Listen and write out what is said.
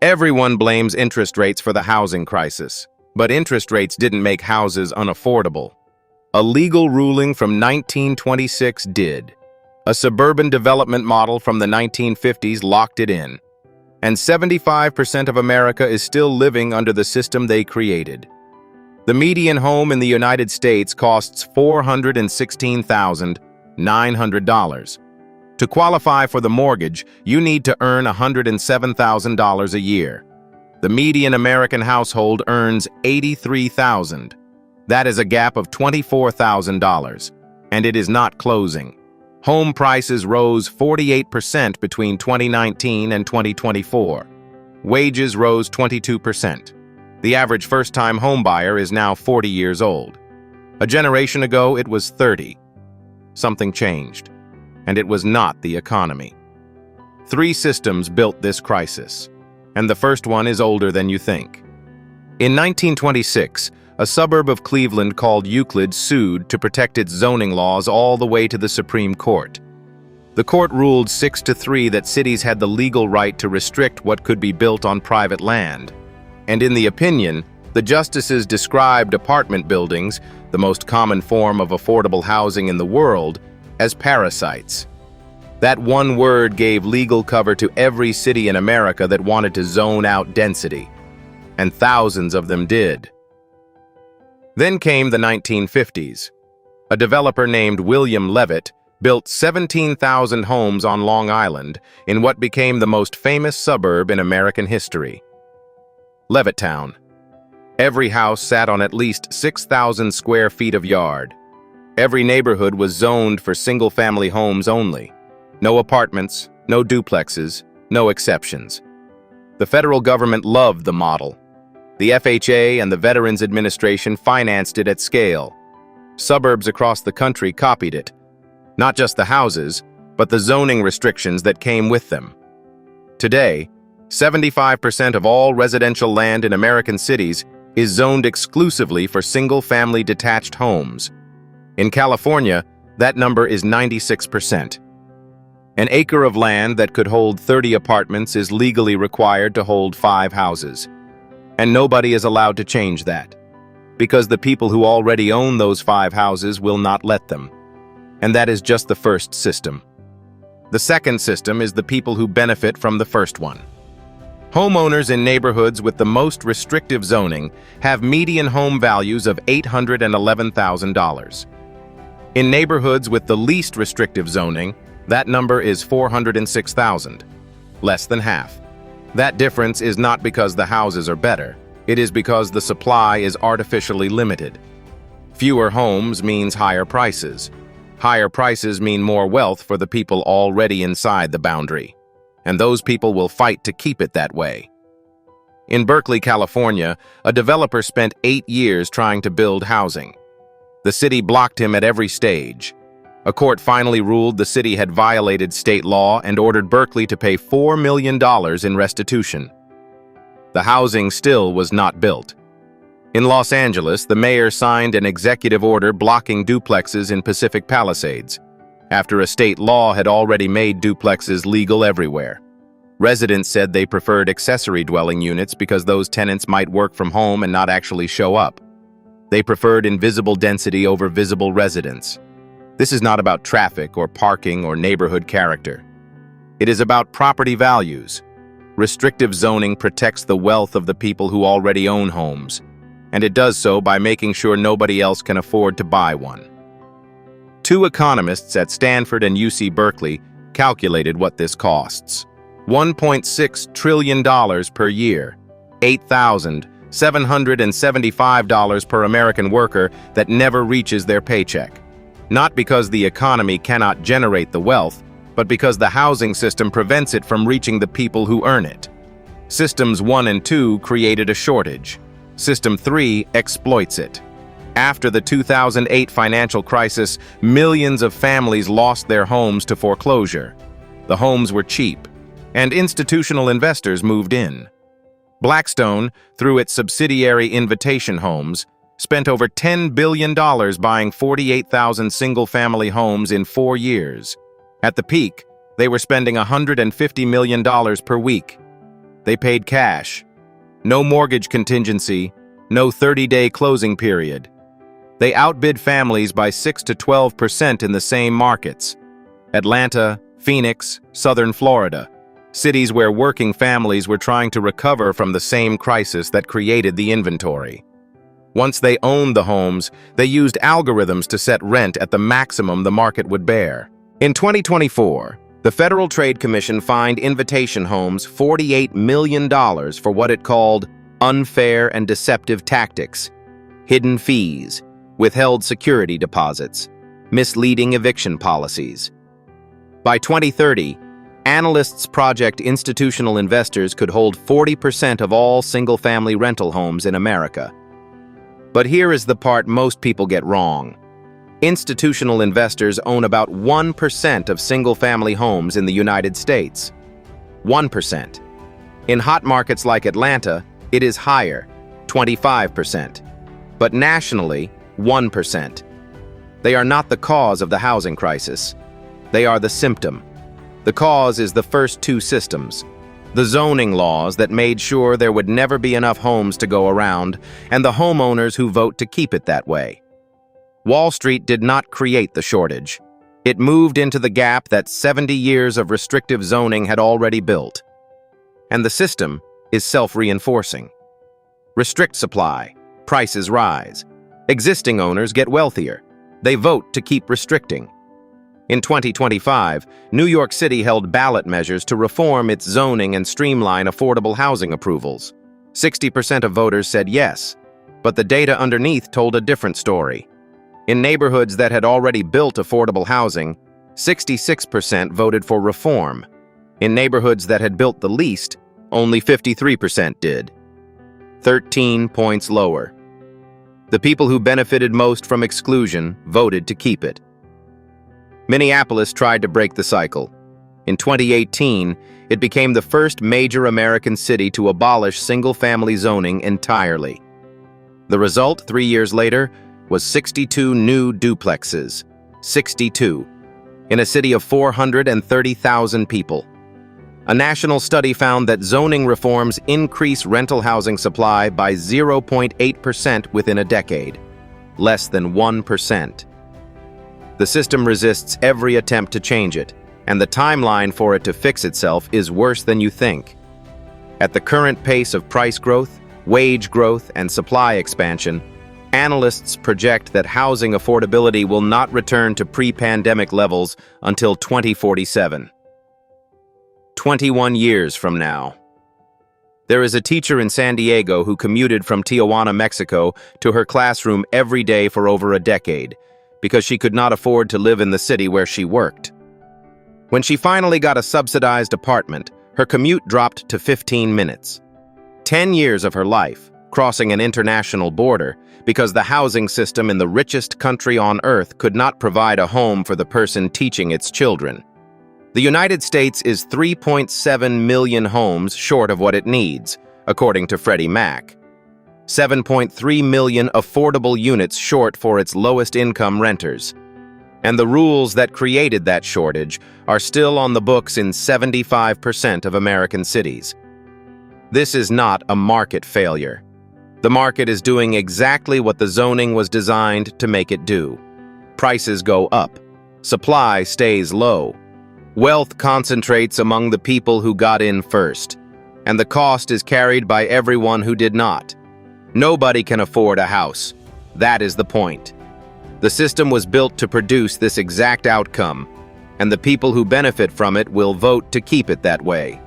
Everyone blames interest rates for the housing crisis, but interest rates didn't make houses unaffordable. A legal ruling from 1926 did. A suburban development model from the 1950s locked it in. And 75% of America is still living under the system they created. The median home in the United States costs $416,900. To qualify for the mortgage, you need to earn $107,000 a year. The median American household earns $83,000. That is a gap of $24,000, and it is not closing. Home prices rose 48% between 2019 and 2024. Wages rose 22%. The average first-time homebuyer is now 40 years old. A generation ago, it was 30. Something changed, and it was not the economy. 3 systems built this crisis, and the first one is older than you think. In 1926, a suburb of Cleveland called Euclid sued to protect its zoning laws all the way to the Supreme Court. The court ruled 6-3 that cities had the legal right to restrict what could be built on private land. And in the opinion, the justices described apartment buildings, the most common form of affordable housing in the world, as parasites. That one word gave legal cover to every city in America that wanted to zone out density. And thousands of them did. Then came the 1950s. A developer named William Levitt built 17,000 homes on Long Island in what became the most famous suburb in American history. Levittown. Every house sat on at least 6,000 square feet of yard. Every neighborhood was zoned for single-family homes only. No apartments, no duplexes, no exceptions. The federal government loved the model. The FHA and the Veterans Administration financed it at scale. Suburbs across the country copied it. Not just the houses, but the zoning restrictions that came with them. Today, 75% of all residential land in American cities is zoned exclusively for single-family detached homes. In California, that number is 96%. An acre of land that could hold 30 apartments is legally required to hold 5 houses. And nobody is allowed to change that, because the people who already own those 5 houses will not let them. And that is just the first system. The second system is the people who benefit from the first one. Homeowners in neighborhoods with the most restrictive zoning have median home values of $811,000. In neighborhoods with the least restrictive zoning, that number is $406,000, less than half. That difference is not because the houses are better. It is because the supply is artificially limited. Fewer homes means higher prices. Higher prices mean more wealth for the people already inside the boundary. And those people will fight to keep it that way. In Berkeley, California, a developer spent 8 years trying to build housing. The city blocked him at every stage. A court finally ruled the city had violated state law and ordered Berkeley to pay $4 million in restitution. The housing still was not built. In Los Angeles, the mayor signed an executive order blocking duplexes in Pacific Palisades, after a state law had already made duplexes legal everywhere. Residents said they preferred accessory dwelling units because those tenants might work from home and not actually show up. They preferred invisible density over visible residents. This is not about traffic or parking or neighborhood character. It is about property values. Restrictive zoning protects the wealth of the people who already own homes, and it does so by making sure nobody else can afford to buy one. 2 economists at Stanford and UC Berkeley calculated what this costs. $1.6 trillion per year, $8,775 per American worker that never reaches their paycheck. Not because the economy cannot generate the wealth, but because the housing system prevents it from reaching the people who earn it. Systems 1 and 2 created a shortage. System 3 exploits it. After the 2008 financial crisis, millions of families lost their homes to foreclosure. The homes were cheap, and institutional investors moved in. Blackstone, through its subsidiary Invitation Homes, spent over $10 billion buying 48,000 single-family homes in 4 years. At the peak, they were spending $150 million per week. They paid cash. No mortgage contingency, no 30-day closing period. They outbid families by 6 to 12% in the same markets. Atlanta, Phoenix, Southern Florida, cities where working families were trying to recover from the same crisis that created the inventory. Once they owned the homes, they used algorithms to set rent at the maximum the market would bear. In 2024, the Federal Trade Commission fined Invitation Homes $48 million for what it called unfair and deceptive tactics, hidden fees, withheld security deposits, misleading eviction policies. By 2030, analysts project institutional investors could hold 40% of all single-family rental homes in America. But here is the part most people get wrong. Institutional investors own about 1% of single-family homes in the United States. 1%. In hot markets like Atlanta, it is higher, 25%. But nationally, 1%. They are not the cause of the housing crisis. They are the symptom. The cause is the first two systems: the zoning laws that made sure there would never be enough homes to go around, and the homeowners who vote to keep it that way. Wall Street did not create the shortage. It moved into the gap that 70 years of restrictive zoning had already built. And the system is self-reinforcing. Restrict supply, prices rise. Existing owners get wealthier. They vote to keep restricting. In 2025, New York City held ballot measures to reform its zoning and streamline affordable housing approvals. 60% of voters said yes, but the data underneath told a different story. In neighborhoods that had already built affordable housing, 66% voted for reform. In neighborhoods that had built the least, only 53% did. 13 points lower. The people who benefited most from exclusion voted to keep it. Minneapolis tried to break the cycle. In 2018, it became the first major American city to abolish single-family zoning entirely. The result, 3 years later, was 62 new duplexes. 62. In a city of 430,000 people. A national study found that zoning reforms increase rental housing supply by 0.8% within a decade. Less than 1%. The system resists every attempt to change it, and the timeline for it to fix itself is worse than you think. At the current pace of price growth, wage growth, and supply expansion, analysts project that housing affordability will not return to pre-pandemic levels until 2047. 21 years from now. There is a teacher in San Diego who commuted from Tijuana, Mexico, to her classroom every day for over a decade, because she could not afford to live in the city where she worked. When she finally got a subsidized apartment, her commute dropped to 15 minutes. 10 years of her life, crossing an international border, because the housing system in the richest country on earth could not provide a home for the person teaching its children. The United States is 3.7 million homes short of what it needs, according to Freddie Mac. 7.3 million affordable units short for its lowest-income renters. And the rules that created that shortage are still on the books in 75% of American cities. This is not a market failure. The market is doing exactly what the zoning was designed to make it do. Prices go up. Supply stays low. Wealth concentrates among the people who got in first, and the cost is carried by everyone who did not. Nobody can afford a house. That is the point. The system was built to produce this exact outcome, and the people who benefit from it will vote to keep it that way.